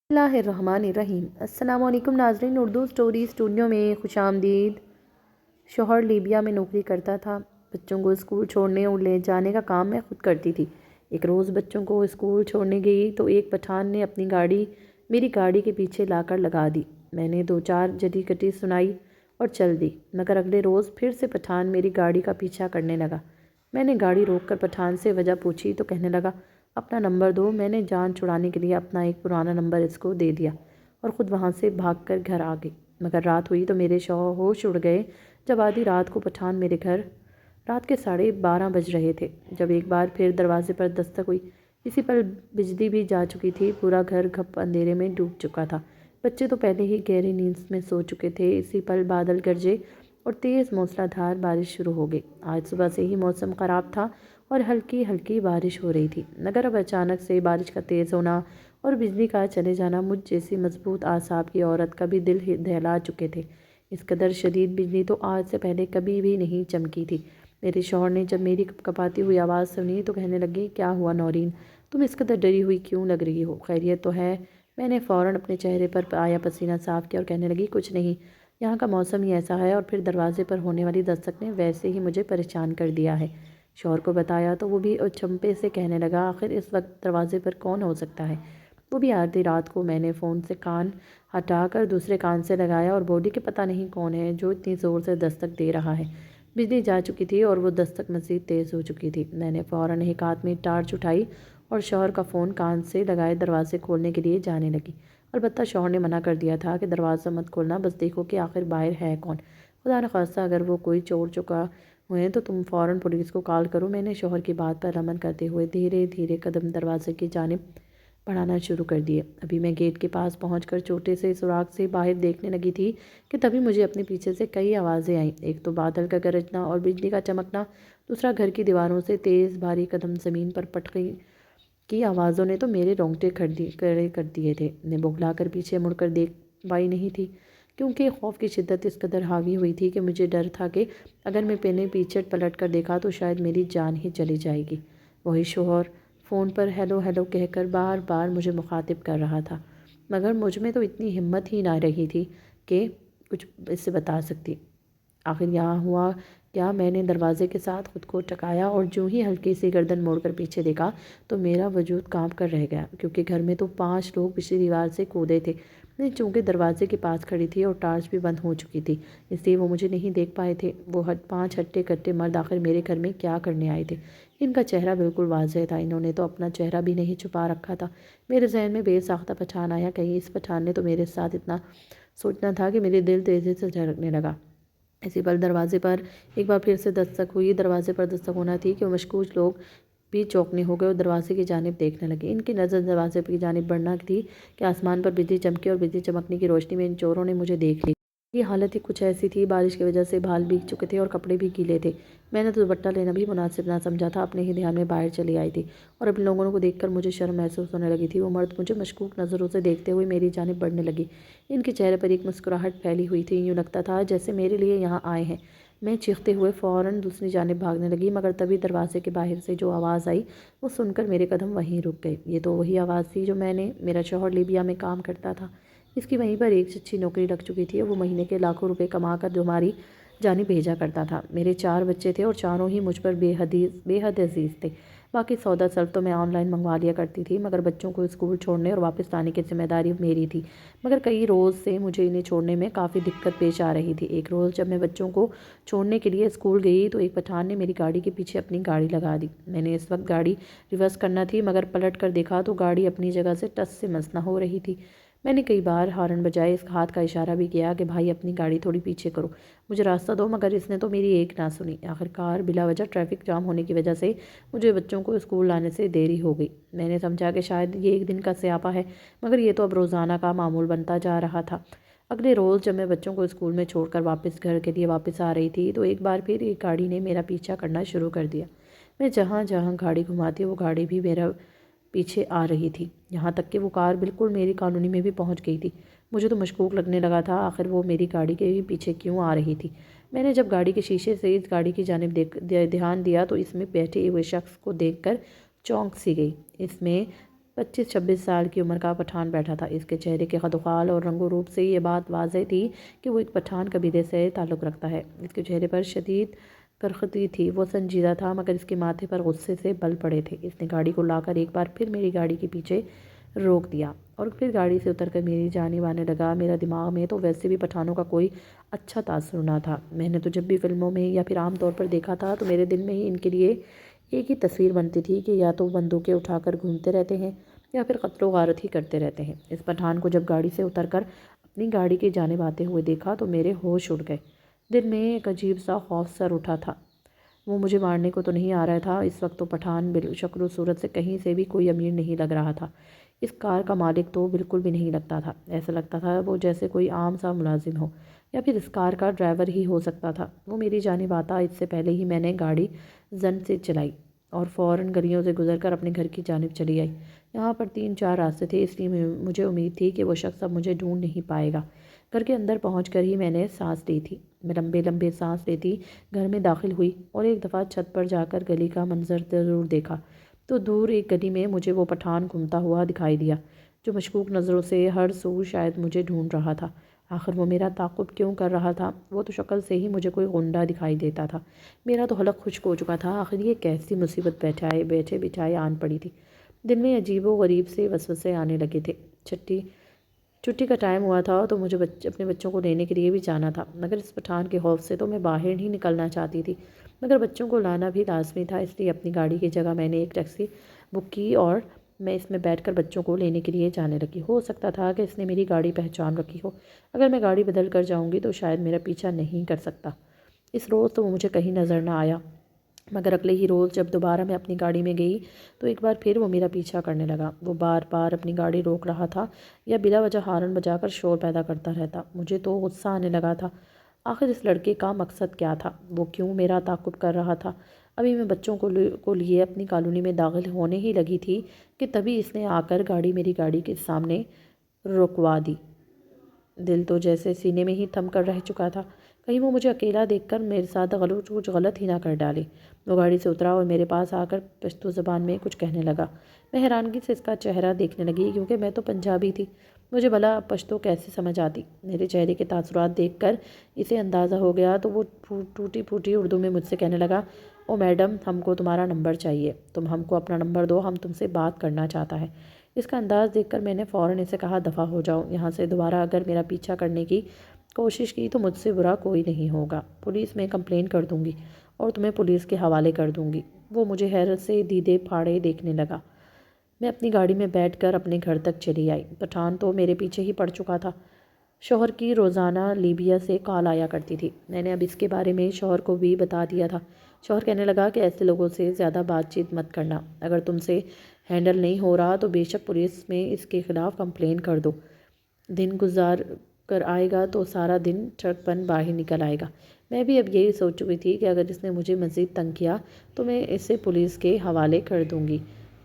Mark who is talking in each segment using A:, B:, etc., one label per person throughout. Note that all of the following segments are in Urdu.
A: بسم اللہ الرحمن الرحیم۔ السلام علیکم ناظرین، اردو سٹوری اسٹوڈیو میں خوش آمدید۔ شوہر لیبیا میں نوکری کرتا تھا۔ بچوں کو اسکول چھوڑنے اور لے جانے کا کام میں خود کرتی تھی۔ ایک روز بچوں کو اسکول چھوڑنے گئی تو ایک پٹھان نے اپنی گاڑی میری گاڑی کے پیچھے لا کر لگا دی۔ میں نے دو چار جدی کٹی سنائی اور چل دی، مگر اگلے روز پھر سے پٹھان میری گاڑی کا پیچھا کرنے لگا۔ میں نے گاڑی روک کر پٹھان سے وجہ پوچھی تو کہنے لگا، اپنا نمبر دو۔ میں نے جان چھڑانے کے لیے اپنا ایک پرانا نمبر اس کو دے دیا اور خود وہاں سے بھاگ کر گھر آ گئی۔ مگر رات ہوئی تو میرے ہوش اڑ گئے جب آدھی رات کو پٹھان میرے گھر رات کے 12:30 بج رہے تھے جب ایک بار پھر دروازے پر دستک ہوئی۔ اسی پل بجلی بھی جا چکی تھی، پورا گھر گھپ اندھیرے میں ڈوب چکا تھا۔ بچے تو پہلے ہی گہری نیند میں سو چکے تھے۔ اسی پل بادل گرجے اور تیز موسلا دھار بارش شروع ہو گئی۔ آج صبح سے ہی موسم خراب تھا اور ہلکی ہلکی بارش ہو رہی تھی، مگر اب اچانک سے بارش کا تیز ہونا اور بجلی کا چلے جانا مجھ جیسی مضبوط اعصاب کی عورت کا بھی دل دہلا چکے تھے۔ اس قدر شدید بجلی تو آج سے پہلے کبھی بھی نہیں چمکی تھی۔ میرے شوہر نے جب میری کپکپاتی ہوئی آواز سنی تو کہنے لگے، کیا ہوا نورین؟ تم اس قدر ڈری ہوئی کیوں لگ رہی ہو؟ خیریت تو ہے؟ میں نے فوراً اپنے چہرے پر آیا پسینہ صاف کیا اور کہنے لگی، کچھ نہیں، یہاں کا موسم ہی ایسا ہے اور پھر دروازے پر ہونے والی دستک نے ویسے ہی مجھے پریشان کر دیا ہے۔ شوہر کو بتایا تو وہ بھی چمپے سے کہنے لگا، آخر اس وقت دروازے پر کون ہو سکتا ہے؟ وہ بھی آدھی رات کو؟ میں نے فون سے کان ہٹا کر دوسرے کان سے لگایا اور بولی کہ پتہ نہیں کون ہے جو اتنی زور سے دستک دے رہا ہے۔ بجلی جا چکی تھی اور وہ دستک مزید تیز ہو چکی تھی۔ میں نے فوراً ایک ہاتھ میں ٹارچ اٹھائی اور شوہر کا فون کان سے لگائے دروازے کھولنے کے لیے جانے لگی۔ البتہ شوہر نے منع کر دیا تھا کہ دروازہ مت کھولنا، بس دیکھو کہ آخر باہر ہے کون، خدا نخواستہ اگر وہ کوئی چور چکا ہوئے تو تم فوراً پولیس کو کال کرو۔ میں نے شوہر کی بات پر عمل کرتے ہوئے دھیرے دھیرے قدم دروازے کی جانب بڑھانا شروع کر دیے۔ ابھی میں گیٹ کے پاس پہنچ کر چھوٹے سے سراغ سے باہر دیکھنے لگی تھی کہ تبھی مجھے اپنے پیچھے سے کئی آوازیں آئیں۔ ایک تو بادل کا گرجنا اور بجلی کا چمکنا، دوسرا گھر کی دیواروں سے تیز بھاری قدم زمین پر پٹکی کی آوازوں نے تو میرے رونگٹے کھڑے کر دیے تھے۔ میں بغلا کر پیچھے مڑ کر دیکھ پائی نہیں تھی، کیونکہ خوف کی شدت اس قدر حاوی ہوئی تھی کہ مجھے ڈر تھا کہ اگر میں پیچھے پلٹ کر دیکھا تو شاید میری جان ہی چلی جائے گی۔ وہی شوہر فون پر ہیلو ہیلو کہہ کر بار بار مجھے مخاطب کر رہا تھا، مگر مجھ میں تو اتنی ہمت ہی نہ رہی تھی کہ کچھ اس سے بتا سکتی۔ آخر یہاں ہوا کیا، میں نے دروازے کے ساتھ خود کو ٹکایا اور جو ہی ہلکی سی گردن موڑ کر پیچھے دیکھا تو میرا وجود کانپ کر رہ گیا، کیونکہ گھر میں تو 5 لوگ پچھلی دیوار سے کودے تھے۔ میں چونکہ دروازے کے پاس کھڑی تھی اور ٹارچ بھی بند ہو چکی تھی، اس لیے وہ مجھے نہیں دیکھ پائے تھے۔ وہ 5 ہٹے کٹے مرد آخر میرے گھر میں کیا کرنے آئے تھے؟ ان کا چہرہ بالکل واضح تھا، انہوں نے تو اپنا چہرہ بھی نہیں چھپا رکھا تھا۔ میرے ذہن میں بے ساختہ پٹھان آیا، کہیں اس پٹھان نے تو میرے ساتھ اتنا سوچنا تھا کہ میرے دل تیزی سے دھڑکنے لگا۔ اسی پل دروازے پر ایک بار پھر سے دستک ہوئی۔ دروازے پر دستک ہونا تھی کہ وہ مشکوک لوگ بھی چوکنے ہو گئے اور دروازے کی جانب دیکھنے لگے۔ ان کی نظر دروازے کی جانب بڑھنا تھی کہ آسمان پر بجلی چمکی اور بجلی چمکنے کی روشنی میں ان چوروں نے مجھے دیکھ لی۔ یہ حالت ہی کچھ ایسی تھی، بارش کی وجہ سے بال بھیگ چکے تھے اور کپڑے بھی گیلے تھے۔ میں نے تو دوپٹہ لینا بھی مناسب نہ سمجھا تھا، اپنے ہی دھیان میں باہر چلی آئی تھی اور اب ان لوگوں کو دیکھ کر مجھے شرم محسوس ہونے لگی تھی۔ وہ مرد مجھے مشکوک نظروں سے دیکھتے ہوئے میری جانب بڑھنے لگی۔ ان کے چہرے پر ایک مسکراہٹ پھیلی ہوئی تھی، یوں لگتا تھا جیسے میرے لیے یہاں آئے ہیں۔ میں چیختے ہوئے فوراً دوسری جانب بھاگنے لگی، مگر تبھی دروازے کے باہر سے جو آواز آئی وہ سن کر میرے قدم وہیں رک گئے۔ یہ تو وہی آواز تھی جو میرا شوہر لیبیا میں کام کرتا تھا، اس کی وہیں پر ایک اچھی نوکری لگ چکی تھی اور وہ مہینے کے لاکھوں روپے کما کر ہماری جانب بھیجا کرتا تھا۔ میرے 4 بچے تھے اور چاروں ہی مجھ پر بے حد عزیز تھے۔ باقی سودا سلف تو میں آن لائن منگوا لیا کرتی تھی، مگر بچوں کو اسکول چھوڑنے اور واپس لانے کی ذمہ داری میری تھی۔ مگر کئی روز سے مجھے انہیں چھوڑنے میں کافی دقت پیش آ رہی تھی۔ ایک روز جب میں بچوں کو چھوڑنے کے لیے اسکول گئی تو ایک پٹھان نے میری گاڑی کے پیچھے اپنی گاڑی لگا دی۔ میں نے اس وقت گاڑی ریورس کرنا تھی، مگر پلٹ کر دیکھا تو گاڑی اپنی جگہ سے ٹس سے مس نہ ہو رہی تھی۔ میں نے کئی بار ہارن بجائے اس ہاتھ کا اشارہ بھی کیا کہ بھائی اپنی گاڑی تھوڑی پیچھے کرو، مجھے راستہ دو، مگر اس نے تو میری ایک نہ سنی۔ آخرکار بلا وجہ ٹریفک جام ہونے کی وجہ سے مجھے بچوں کو اسکول لانے سے دیری ہو گئی۔ میں نے سمجھا کہ شاید یہ ایک دن کا سیاپا ہے، مگر یہ تو اب روزانہ کا معمول بنتا جا رہا تھا۔ اگلے روز جب میں بچوں کو اسکول میں چھوڑ کر واپس گھر کے لیے واپس آ رہی تھی تو ایک بار پھر ایک گاڑی نے میرا پیچھا کرنا شروع کر دیا۔ میں جہاں جہاں گاڑی گھماتی وہ گاڑی بھی میرا پیچھے آ رہی تھی، یہاں تک کہ وہ کار بالکل میری کالونی میں بھی پہنچ گئی تھی۔ مجھے تو مشکوک لگنے لگا تھا، آخر وہ میری گاڑی کے پیچھے کیوں آ رہی تھی۔ میں نے جب گاڑی کے شیشے سے اس گاڑی کی جانب دھیان دیا تو اس میں بیٹھے ہوئے شخص کو دیکھ کر چونک سی گئی۔ اس میں 25-26 سال کی عمر کا پٹھان بیٹھا تھا۔ اس کے چہرے کے خد و خال اور رنگ و روپ سے یہ بات واضح تھی کہ وہ ایک پٹھان قبیلے سے تعلق رکھتا ہے۔ اس کے چہرے پر شدید کرختی تھی، وہ سنجیدہ تھا، مگر اس کے ماتھے پر غصے سے بل پڑے تھے۔ اس نے گاڑی کو لا کر ایک بار پھر میری گاڑی کے پیچھے روک دیا اور پھر گاڑی سے اتر کر میری جانب آنے لگا۔ میرا دماغ میں تو ویسے بھی پٹھانوں کا کوئی اچھا تاثر نہ تھا۔ میں نے تو جب بھی فلموں میں یا پھر عام طور پر دیکھا تھا تو میرے دل میں ہی ان کے لیے ایک ہی تصویر بنتی تھی کہ یا تو بندوقیں اٹھا کر گھومتے رہتے ہیں یا پھر قتل و غارت ہی کرتے رہتے ہیں۔ اس پٹھان کو جب گاڑی سے اتر کر اپنی گاڑی کی جانب آتے ہوئے دیکھا تو میرے ہوش اڑ گئے۔ دل میں ایک عجیب سا خوف سر اٹھا تھا۔ وہ مجھے مارنے کو تو نہیں آ رہا تھا۔ اس وقت تو پٹھان شکل و صورت سے کہیں سے بھی کوئی امیر نہیں لگ رہا تھا۔ اس کار کا مالک تو بالکل بھی نہیں لگتا تھا۔ ایسا لگتا تھا وہ جیسے کوئی عام سا ملازم ہو یا پھر اس کار کا ڈرائیور ہی ہو سکتا تھا۔ وہ میری جانب آتا اس سے پہلے ہی میں نے گاڑی زن سے چلائی اور فوراً گلیوں سے گزر کر اپنے گھر کی جانب چلی آئی۔ یہاں پر 3-4 راستے تھے، اس لیے مجھے امید تھی کہ وہ شخص اب مجھے ڈھونڈ نہیں پائے گا۔ گھر کے اندر پہنچ کر ہی میں نے سانس لی تھی۔ میں لمبے لمبے سانس لیتی گھر میں داخل ہوئی اور ایک دفعہ چھت پر جا کر گلی کا منظر ضرور دیکھا تو دور ایک گلی میں مجھے وہ پٹھان گھومتا ہوا دکھائی دیا جو مشکوک نظروں سے ہر سو شاید مجھے ڈھونڈ رہا تھا۔ آخر وہ میرا تعاقب کیوں کر رہا تھا؟ وہ تو شکل سے ہی مجھے کوئی غنڈہ دکھائی دیتا تھا۔ میرا تو حلق خشک ہو چکا تھا۔ آخر یہ کیسی مصیبت بیٹھے بٹھائے آن پڑی تھی۔ دل میں عجیب و غریب سے وسوسے آنے لگے تھے۔ چھٹی کا ٹائم ہوا تھا تو مجھے اپنے بچوں کو لینے کے لیے بھی جانا تھا، مگر اس پٹھان کے خوف سے تو میں باہر نہیں نکلنا چاہتی تھی، مگر بچوں کو لانا بھی لازمی تھا۔ اس لیے اپنی گاڑی کی جگہ میں نے ایک ٹیکسی بک کی اور میں اس میں بیٹھ کر بچوں کو لینے کے لیے جانے لگی۔ ہو سکتا تھا کہ اس نے میری گاڑی پہچان رکھی ہو۔ اگر میں گاڑی بدل کر جاؤں گی تو شاید میرا پیچھا نہیں کر سکتا۔ اس روز تو وہ مجھے کہیں نظر نہ آیا، مگر اگلے ہی روز جب دوبارہ میں اپنی گاڑی میں گئی تو ایک بار پھر وہ میرا پیچھا کرنے لگا۔ وہ بار بار اپنی گاڑی روک رہا تھا یا بلا وجہ ہارن بجا کر شور پیدا کرتا رہتا۔ مجھے تو غصہ آنے لگا تھا۔ آخر اس لڑکے کا مقصد کیا تھا؟ وہ کیوں میرا تعاقب کر رہا تھا؟ ابھی میں بچوں کو لیے اپنی کالونی میں داخل ہونے ہی لگی تھی کہ تبھی اس نے آ کر میری گاڑی کے سامنے رکوا دی۔ دل تو جیسے سینے میں ہی تھم کر رہ چکا تھا، کہیں وہ مجھے اکیلا دیکھ کر میرے ساتھ کچھ غلط ہی نہ کر ڈالے۔ وہ گاڑی سے اترا اور میرے پاس آ کر پشتو زبان میں کچھ کہنے لگا۔ میں حیرانگی سے اس کا چہرہ دیکھنے لگی کیونکہ میں تو پنجابی تھی، مجھے بھلا پشتو کیسے سمجھ آتی۔ میرے چہرے کے تاثرات دیکھ کر اسے اندازہ ہو گیا تو وہ ٹوٹی پھوٹی اردو میں مجھ سے کہنے لگا، او میڈم، ہم کو تمہارا نمبر چاہیے، تم ہم کو اپنا نمبر دو، ہم تم سے بات کرنا چاہتا ہے۔ اس کا انداز دیکھ کر میں نے فوراً اسے کہا، دفع ہو جاؤ یہاں سے، دوبارہ اگر میرا پیچھا کرنے کی کوشش کی تو مجھ سے برا کوئی نہیں ہوگا، پولیس میں کمپلین کر دوں گی اور تمہیں پولیس کے حوالے کر دوں گی۔ وہ مجھے حیرت سے دیدے پھاڑے دیکھنے لگا۔ میں اپنی گاڑی میں بیٹھ کر اپنے گھر تک چلی آئی۔ پٹھان تو میرے پیچھے ہی پڑ چکا تھا۔ شوہر کی روزانہ لیبیا سے کال آیا کرتی تھی۔ میں نے اب اس کے بارے میں شوہر کو بھی بتا دیا تھا۔ شوہر کہنے لگا کہ ایسے لوگوں سے زیادہ بات چیت مت کرنا، اگر تم سے ہینڈل نہیں ہو رہا تو بے شک پولیس میں اس کے خلاف کمپلین کر دو، دن گزار کر آئے گا تو سارا دن ٹرک پن باہر نکل آئے گا۔ میں بھی اب یہی سوچ چکی تھی کہ اگر اس نے مجھے مزید تنگ کیا تو میں اسے پولیس کے حوالے کر دوں گی۔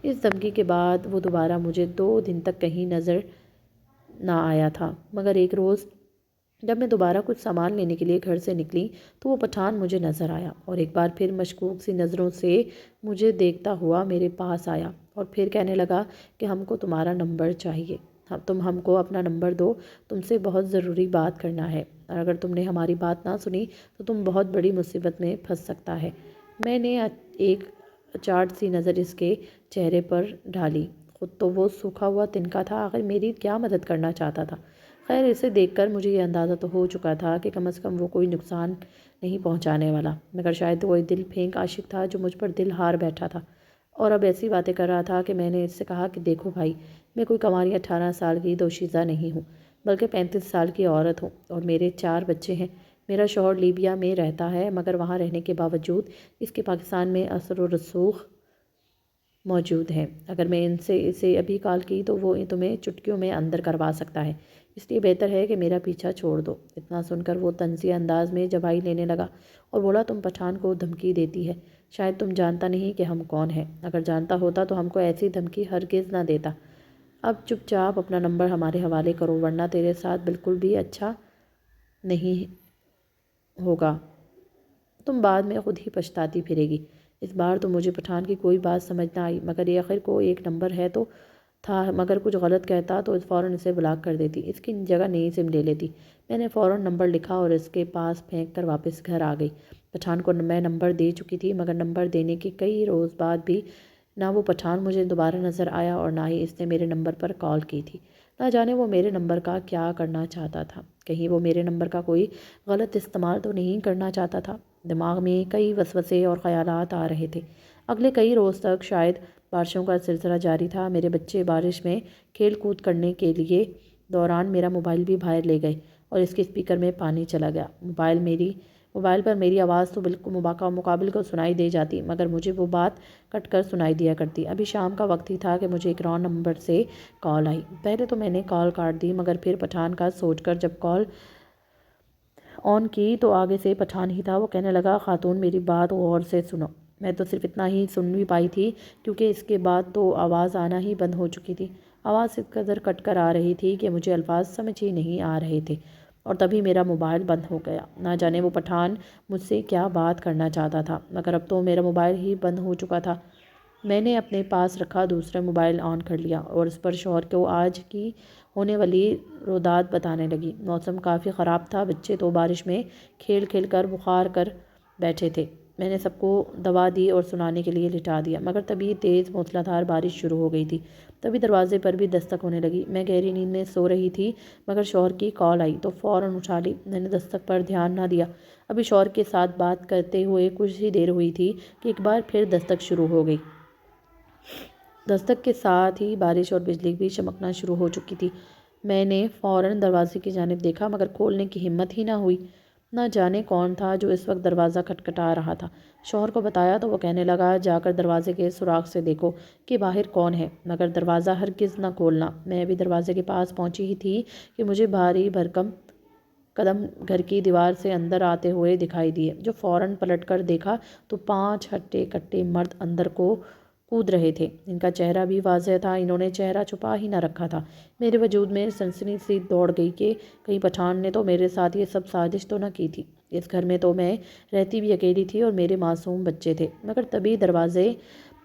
A: اس دھمکی کے بعد وہ دوبارہ مجھے 2 دن تک کہیں نظر نہ آیا تھا، مگر ایک روز جب میں دوبارہ کچھ سامان لینے کے لیے گھر سے نکلی تو وہ پٹھان مجھے نظر آیا اور ایک بار پھر مشکوک سی نظروں سے مجھے دیکھتا ہوا میرے پاس آیا اور پھر کہنے لگا کہ ہم کو تمہارا نمبر چاہیے، تم ہم کو اپنا نمبر دو، تم سے بہت ضروری بات کرنا ہے، اور اگر تم نے ہماری بات نہ سنی تو تم بہت بڑی مصیبت میں پھنس سکتا ہے۔ میں نے ایک چاٹ سی نظر اس کے چہرے پر ڈالی، خود تو وہ سوکھا ہوا تنکا تھا، آخر میری کیا مدد کرنا چاہتا تھا۔ خیر، اسے دیکھ کر مجھے یہ اندازہ تو ہو چکا تھا کہ کم از کم وہ کوئی نقصان نہیں پہنچانے والا، مگر شاید وہ دل پھینک عاشق تھا جو مجھ پر دل ہار بیٹھا تھا اور اب ایسی باتیں کر رہا تھا کہ میں نے اس سے کہا کہ دیکھو بھائی، میں کوئی کماری 18 سال کی دوشیزہ نہیں ہوں، بلکہ 35 سال کی عورت ہوں اور میرے 4 بچے ہیں۔ میرا شوہر لیبیا میں رہتا ہے، مگر وہاں رہنے کے باوجود اس کے پاکستان میں اثر و رسوخ موجود ہیں۔ اگر میں اسے ابھی کال کی تو وہ تمہیں چٹکیوں میں اندر کروا سکتا ہے، اس لیے بہتر ہے کہ میرا پیچھا چھوڑ دو۔ اتنا سن کر وہ طنزیہ انداز میں جبائی لینے لگا اور بولا، تم پٹھان کو دھمکی دیتی ہے، شاید تم جانتا نہیں کہ ہم کون ہیں، اگر جانتا ہوتا تو ہم کو ایسی دھمکی ہرگز نہ دیتا۔ اب چپ چاپ اپنا نمبر ہمارے حوالے کرو ورنہ تیرے ساتھ بالکل بھی اچھا نہیں ہوگا، تم بعد میں خود ہی پچھتاتی پھرے گی۔ اس بار تو مجھے پٹھان کی کوئی بات سمجھ نہ آئی، مگر یہ آخر کو ایک نمبر ہے تو تھا، مگر کچھ غلط کہتا تو فوراً اسے بلاک کر دیتی، اس کی جگہ نئی سم لے لیتی۔ میں نے فوراً نمبر لکھا اور اس کے پاس پھینک کر واپس گھر آ گئی۔ پٹھان کو میں نمبر دے چکی تھی، مگر نمبر دینے کے کئی روز بعد بھی نہ وہ پٹھان مجھے دوبارہ نظر آیا اور نہ ہی اس نے میرے نمبر پر کال کی تھی۔ نہ جانے وہ میرے نمبر کا کیا کرنا چاہتا تھا، کہیں وہ میرے نمبر کا کوئی غلط استعمال تو نہیں کرنا چاہتا تھا۔ دماغ میں کئی وسوسے اور خیالات آ رہے تھے۔ اگلے کئی روز تک شاید بارشوں کا سلسلہ جاری تھا۔ میرے بچے بارش میں کھیل کود کرنے کے لیے دوران میرا موبائل بھی باہر لے گئے اور اس کے اسپیکر میں پانی چلا گیا۔ موبائل پر میری آواز تو بالکل مقابل کو سنائی دے جاتی، مگر مجھے وہ بات کٹ کر سنائی دیا کرتی۔ ابھی شام کا وقت ہی تھا کہ مجھے ایک رانگ نمبر سے کال آئی۔ پہلے تو میں نے کال کاٹ دی، مگر پھر پٹھان کا سوچ کر جب کال آن کی تو آگے سے پٹھان ہی تھا۔ وہ کہنے لگا، خاتون میری بات غور سے سنو۔ میں تو صرف اتنا ہی سن بھی پائی تھی، کیونکہ اس کے بعد تو آواز آنا ہی بند ہو چکی تھی۔ آواز اس قدر کٹ کر آ رہی تھی کہ مجھے الفاظ سمجھ ہی نہیں آ رہے تھے، اور تبھی میرا موبائل بند ہو گیا۔ نہ جانے وہ پٹھان مجھ سے کیا بات کرنا چاہتا تھا، مگر اب تو میرا موبائل ہی بند ہو چکا تھا۔ میں نے اپنے پاس رکھا دوسرا موبائل آن کر لیا اور اس پر شوہر کو آج کی ہونے والی روداد بتانے لگی۔ موسم کافی خراب تھا، بچے تو بارش میں کھیل کھیل کر بخار کر بیٹھے تھے۔ میں نے سب کو دوا دی اور سنانے کے لیے لٹا دیا، مگر تبھی تیز موسلا دھار بارش شروع ہو گئی تھی۔ تبھی دروازے پر بھی دستک ہونے لگی۔ میں گہری نیند میں سو رہی تھی، مگر شوہر کی کال آئی تو فوراً اٹھا لی۔ میں نے دستک پر دھیان نہ دیا۔ ابھی شوہر کے ساتھ بات کرتے ہوئے کچھ ہی دیر ہوئی تھی کہ ایک بار پھر دستک شروع ہو گئی۔ دستک کے ساتھ ہی بارش اور بجلی بھی چمکنا شروع ہو چکی تھی۔ میں نے فوراً دروازے کی جانب دیکھا، مگر کھولنے کی ہمت ہی نہ ہوئی۔ نہ جانے کون تھا جو اس وقت دروازہ کھٹکھٹا رہا تھا۔ شوہر کو بتایا تو وہ کہنے لگا، جا کر دروازے کے سوراخ سے دیکھو کہ باہر کون ہے، مگر دروازہ ہرگز نہ کھولنا۔ میں ابھی دروازے کے پاس پہنچی ہی تھی کہ مجھے بھاری بھرکم قدم گھر کی دیوار سے اندر آتے ہوئے دکھائی دیے۔ جو فوراً پلٹ کر دیکھا تو 5 ہٹے کٹے مرد اندر کو کود رہے تھے۔ ان کا چہرہ بھی واضح تھا، انہوں نے چہرہ چھپا ہی نہ رکھا تھا۔ میرے وجود میں سنسنی سی دوڑ گئی کہ کہیں پٹھان نے تو میرے ساتھ یہ سب سازش تو نہ کی تھی۔ اس گھر میں تو میں رہتی بھی اکیلی تھی اور میرے معصوم بچے تھے۔ مگر تبھی دروازے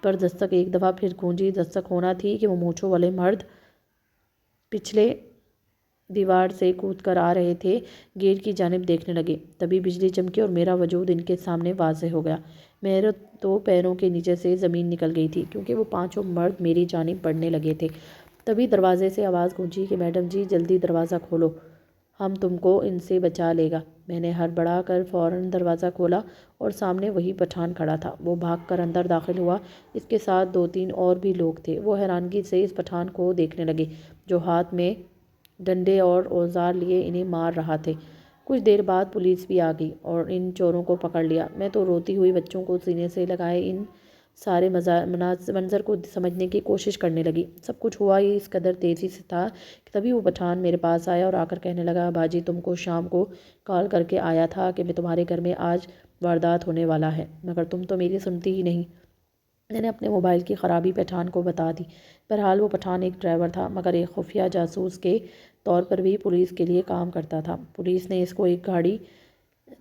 A: پر دستک ایک دفعہ پھر گونجی۔ دستک ہونا تھی کہ وہ مونچھوں والے مرد پچھلے دیوار سے کود کر آ رہے تھے، گیٹ کی جانب دیکھنے لگے۔ تبھی بجلی چمکی اور میرا وجود ان کے سامنے واضح ہو گیا۔ میرے تو پیروں کے نیچے سے زمین نکل گئی تھی، کیونکہ وہ 5 مرد میری جانب بڑھنے لگے تھے۔ تبھی دروازے سے آواز گونجی کہ میڈم جی جلدی دروازہ کھولو، ہم تم کو ان سے بچا لے گا۔ میں نے ہڑبڑا کر فوراً دروازہ کھولا اور سامنے وہی پٹھان کھڑا تھا۔ وہ بھاگ کر اندر داخل ہوا۔ اس کے ساتھ 2-3 اور بھی لوگ تھے۔ وہ حیرانگی سے اس پٹھان کو دیکھنے لگے جو ہاتھ میں ڈنڈے اور اوزار لیے انہیں مار رہا تھے۔ کچھ دیر بعد پولیس بھی آ گئی اور ان چوروں کو پکڑ لیا۔ میں تو روتی ہوئی بچوں کو سینے سے لگائے ان سارے منظر کو سمجھنے کی کوشش کرنے لگی۔ سب کچھ ہوا ہی اس قدر تیزی سے تھا کہ تبھی وہ پٹھان میرے پاس آیا اور آ کر کہنے لگا، باجی تم کو شام کو کال کر کے آیا تھا کہ میں تمہارے گھر میں آج واردات ہونے والا ہے، مگر تم تو میری سنتی ہی نہیں۔ میں نے اپنے موبائل کی خرابی پٹھان کو بتا دی۔ بہرحال وہ پٹھان ایک ڈرائیور تھا، مگر ایک خفیہ جاسوس کے طور پر بھی پولیس کے لیے کام کرتا تھا۔ پولیس نے اس کو ایک گاڑی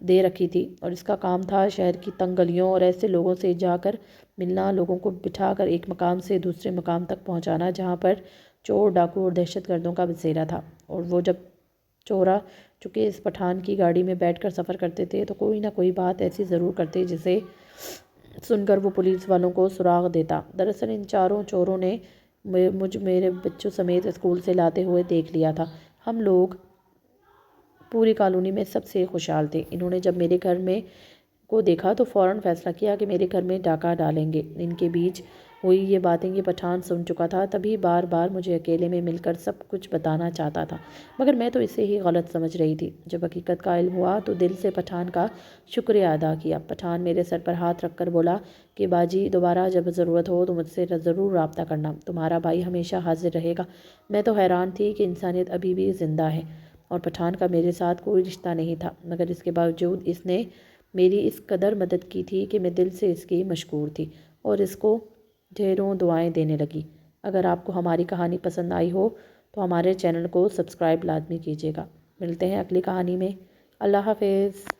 A: دے رکھی تھی اور اس کا کام تھا شہر کی تنگ گلیوں اور ایسے لوگوں سے جا کر ملنا، لوگوں کو بٹھا کر ایک مقام سے دوسرے مقام تک پہنچانا جہاں پر چور، ڈاکو اور دہشت گردوں کا بسیرا تھا۔ اور وہ جب چورا چکے اس پٹھان کی گاڑی میں بیٹھ کر سفر کرتے تھے تو کوئی نہ کوئی بات ایسی ضرور کرتے جسے سن کر وہ پولیس والوں کو سراغ دیتا۔ دراصل ان 4 چوروں نے میرے بچوں سمیت اسکول سے لاتے ہوئے دیکھ لیا تھا۔ ہم لوگ پوری کالونی میں سب سے خوشحال تھے۔ انہوں نے جب میرے گھر میں کو دیکھا تو فوراً فیصلہ کیا کہ میرے گھر میں ڈاکہ ڈالیں گے۔ ان کے بیچ ہوئی یہ باتیں یہ پٹھان سن چکا تھا، تبھی بار بار مجھے اکیلے میں مل کر سب کچھ بتانا چاہتا تھا، مگر میں تو اسے ہی غلط سمجھ رہی تھی۔ جب حقیقت کا علم ہوا تو دل سے پٹھان کا شکریہ ادا کیا۔ پٹھان میرے سر پر ہاتھ رکھ کر بولا کہ باجی دوبارہ جب ضرورت ہو تو مجھ سے ضرور رابطہ کرنا، تمہارا بھائی ہمیشہ حاضر رہے گا۔ میں تو حیران تھی کہ انسانیت ابھی بھی زندہ ہے اور پٹھان کا میرے ساتھ کوئی رشتہ نہیں تھا، مگر اس کے باوجود اس نے میری اس قدر مدد کی تھی کہ میں دل سے اس کی مشکور تھی اور اس کو ڈھیروں دعائیں دینے لگی۔ اگر آپ کو ہماری کہانی پسند آئی ہو تو ہمارے چینل کو سبسکرائب لازمی کیجیے گا۔ ملتے ہیں اگلی کہانی میں۔ اللہ حافظ۔